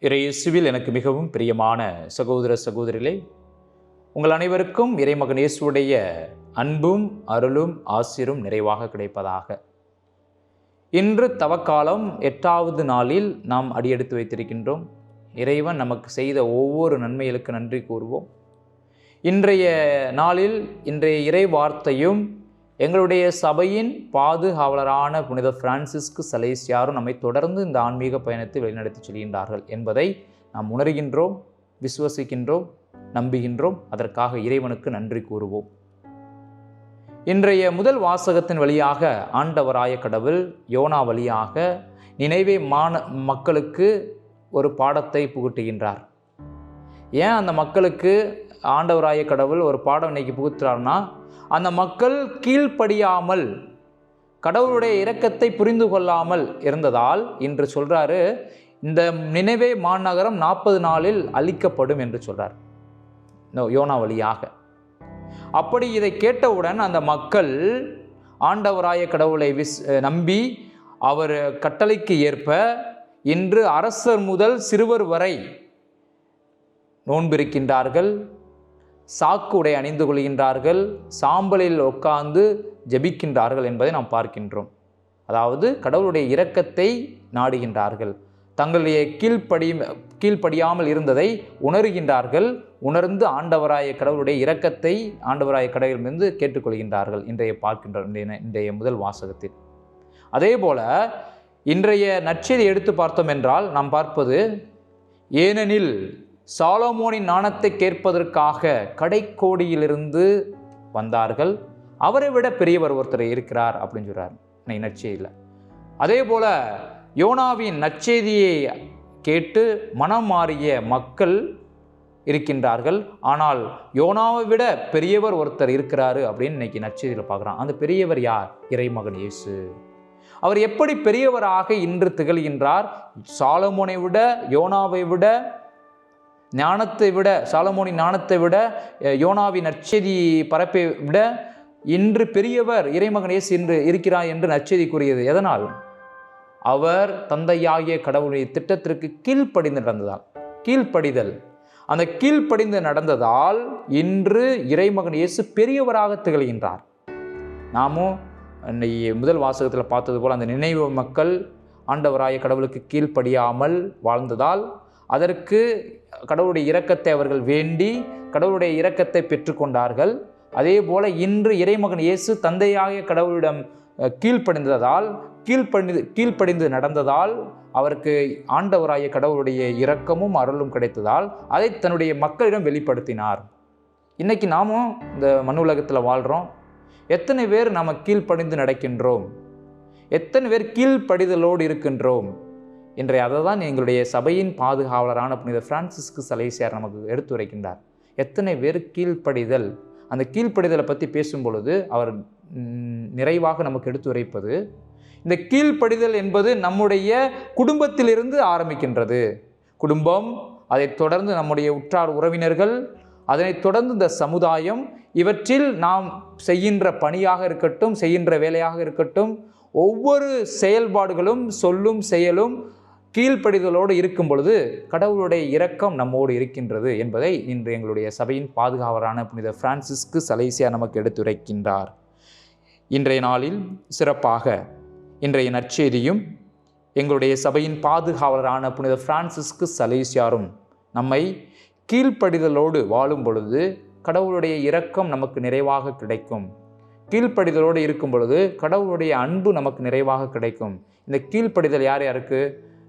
இயேசுவில் எனக்கு மிகவும் பிரியமான சகோதர சகோதரிகளே, உங்கள் அனைவருக்கும் இறைமகன் இயேசுவுடைய அன்பும் அருளும் ஆசிரும் நிறைவாக கிடைப்பதாக. இன்று தவக்காலம் 8வது நாளில் நாம் அடியெடுத்து வைத்திருக்கின்றோம். இறைவன் நமக்கு செய்த ஒவ்வொரு நன்மைகளுக்கு நன்றி கூறுவோம். இன்றைய நாளில் இன்றைய இறை வார்த்தையும் எங்களுடைய சபையின் பாதுகாவலரான புனித பிரான்சிஸ்கு சலேசியாரும் நம்மை தொடர்ந்து இந்த ஆன்மீக பயணத்தை வழிநடத்தி செல்கின்றார்கள் என்பதை நாம் உணர்கின்றோம், விசுவசிக்கின்றோம், நம்புகின்றோம். அதற்காக இறைவனுக்கு நன்றி கூறுவோம். இன்றைய முதல் வாசகத்தின் வழியாக ஆண்டவராய கடவுள் யோனா வழியாக நினைவே மக்களுக்கு ஒரு பாடத்தை புகட்டுகின்றார். ஏன் அந்த மக்களுக்கு ஆண்டவராய கடவுள் ஒரு பாடம் இன்னைக்கு புகுத்துறார்னா, அந்த மக்கள் கீழ்ப்படியாமல் கடவுளுடைய இரக்கத்தை புரிந்து கொள்ளாமல் இருந்ததால் இன்று சொல்றாரு, இந்த நினைவே மாநகரம் 40 நாளில் அழிக்கப்படும் என்று சொல்றார் யோனா வழியாக. அப்படி இதை கேட்டவுடன் அந்த மக்கள் ஆண்டவராய கடவுளை நம்பி அவர் கட்டளைக்கு ஏற்ப இன்று அரசர் முதல் சிறுவர் வரை நோன்பிருக்கின்றார்கள், சாக்கு உடை அணிந்து கொள்கின்றார்கள், சாம்பலில் உட்கார்ந்து ஜெபிக்கின்றார்கள் என்பதை நாம் பார்க்கின்றோம். அதாவது கடவுளுடைய இரக்கத்தை நாடுகின்றார்கள், தங்களுடைய கீழ்ப்படியாமல் இருந்ததை உணர்கின்றார்கள், உணர்ந்து ஆண்டவராய கடவுளுடைய இரக்கத்தை ஆண்டவராய கடவுளிலிருந்து கேட்டுக்கொள்கின்றார்கள் இன்றைய பார்க்கின்றோம் இன்றைய முதல் வாசகத்தில். அதே போல இன்றைய நற்செய்தி எடுத்து பார்த்தோம் என்றால் நாம் பார்ப்பது, ஏனெனில் சாலமோனின் ஞானத்தை கேட்பதற்காக கடைக்கோடியிலிருந்து வந்தார்கள், அவரை விட பெரியவர் ஒருத்தர் இருக்கிறார் அப்படின்னு சொல்றார் நற்செய்தியில். அதே போல யோனாவின் நற்செய்தியை கேட்டு மனம் மாறிய மக்கள் இருக்கின்றார்கள். ஆனால் யோனாவை விட பெரியவர் ஒருத்தர் இருக்கிறாரு அப்படின்னு இன்னைக்கு நற்செய்தியில் பார்க்குறான். அந்த பெரியவர் யார்? இறைமகன் இயேசு. அவர் எப்படி பெரியவராக இன்று திகழ்கின்றார்? சாலமோனை விட, யோனாவை விட, ஞானத்தை விட, சாலமோனின் ஞானத்தை விட, யோனாவின் நற்செய்தி பரப்பை விட இன்று பெரியவர் இறைமகன் இயேசு இன்று இருக்கிறார் என்று நற்செய்தி கூறியது. எதனால்? அவர் தந்தையாகிய கடவுளுடைய திட்டத்திற்கு கீழ்ப்படிந்து நடந்ததால். கீழ்ப்படிதல், அந்த கீழ்ப்படிந்து நடந்ததால் இன்று இறைமகன் இயேசு பெரியவராக திகழ்கின்றார். நாமும் முதல் வாசகத்தில் பார்த்தது போல் அந்த நினைவு மக்கள் ஆண்டவராய கடவுளுக்கு கீழ்ப்படியாமல் வாழ்ந்ததால் அதற்கு கடவுளுடைய இரக்கத்தை அவர்கள் வேண்டி கடவுளுடைய இரக்கத்தை பெற்றுக்கொண்டார்கள். அதே போல இன்று இறைமகன் இயேசு தந்தையாகிய கடவுளிடம் கீழ்ப்படிந்ததால், கீழ்ப்படிந்து நடந்ததால் அவருக்கு ஆண்டவராய கடவுளுடைய இரக்கமும் அருளும் கிடைத்ததால் அதை தன்னுடைய மக்களிடம் வெளிப்படுத்தினார். இன்னைக்கு நாமும் இந்த மனு உலகத்தில் வாழ்கிறோம். எத்தனை பேர் நாம் கீழ்ப்படிந்து நடக்கின்றோம்? எத்தனை பேர் கீழ்ப்படிதலோடு இருக்கின்றோம்? இன்றைய அதை தான் எங்களுடைய சபையின் பாதுகாவலரான புனித பிரான்சிஸ்கு சலேசியார் நமக்கு எடுத்துரைக்கின்றார். எத்தனை பேர் கீழ்ப்படிதல், அந்த கீழ்ப்படிதலை பற்றி பேசும் பொழுது அவர் நிறைவாக நமக்கு எடுத்துரைப்பது, இந்த கீழ்ப்படிதல் என்பது நம்முடைய குடும்பத்திலிருந்து ஆரம்பிக்கின்றது. குடும்பம், அதைத் தொடர்ந்து நம்முடைய உற்றார் உறவினர்கள், அதனைத் தொடர்ந்து இந்த சமுதாயம், இவற்றில் நாம் செய்கின்ற பணியாக இருக்கட்டும், செய்கின்ற வேலையாக இருக்கட்டும், ஒவ்வொரு செயல்பாடுகளும் சொல்லும் செயலும் கீழ்ப்படிதலோடு இருக்கும் பொழுது கடவுளுடைய இரக்கம் நம்மோடு இருக்கின்றது என்பதை இன்று எங்களுடைய சபையின் பாதுகாவலரான புனித பிரான்சிஸ்கு சலேசியார் நமக்கு எடுத்துரைக்கின்றார். இன்றைய நாளில் சிறப்பாக இன்றைய நற்செய்தியும் எங்களுடைய சபையின் பாதுகாவலரான புனித பிரான்சிஸ்கு சலேசியாரும் நம்மை கீழ்ப்படிதலோடு வாழும் பொழுது கடவுளுடைய இரக்கம் நமக்கு நிறைவாக கிடைக்கும். கீழ்ப்படிதலோடு இருக்கும் பொழுது கடவுளுடைய அன்பு நமக்கு நிறைவாக கிடைக்கும். இந்த கீழ்ப்படிதல் யார் யாருக்கு?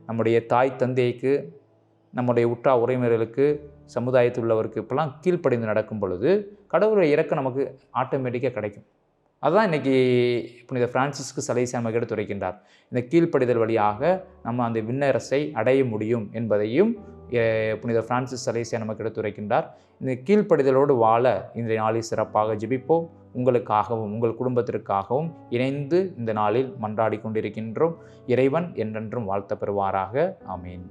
நம்முடைய தாய் தந்தைக்கு, நம்முடைய உற்றார் உறவினர்களுக்கு, சமுதாயத்தில் உள்ளவருக்கு இப்பெல்லாம் கீழ்ப்படிந்து நடக்கும் பொழுது கடவுளுடைய இரக்கம் நமக்கு ஆட்டோமேட்டிக்காக கிடைக்கும். அதுதான் இன்றைக்கி புனித பிரான்சிஸ்கு சலேசியார் நமக்கு எடுத்துரைக்கின்றார். இந்த கீழ்ப்படிதல் வழியாக நம்ம அந்த விண்ணரசை அடைய முடியும் என்பதையும் புனித பிரான்சிஸ் சலேசியார் நமக்கு எடுத்துரைக்கின்றார். இந்த கீழ்ப்படிதலோடு வாழ இன்றைய நாளில் சிறப்பாக ஜெபிப்போம். உங்களுக்காகவும் உங்கள் குடும்பத்திற்காகவும் இணைந்து இந்த நாளில் மன்றாடி கொண்டிருக்கின்றோம். இறைவன் என்றென்றும் வாழ்த்த பெறுவாராக. ஆமீன்.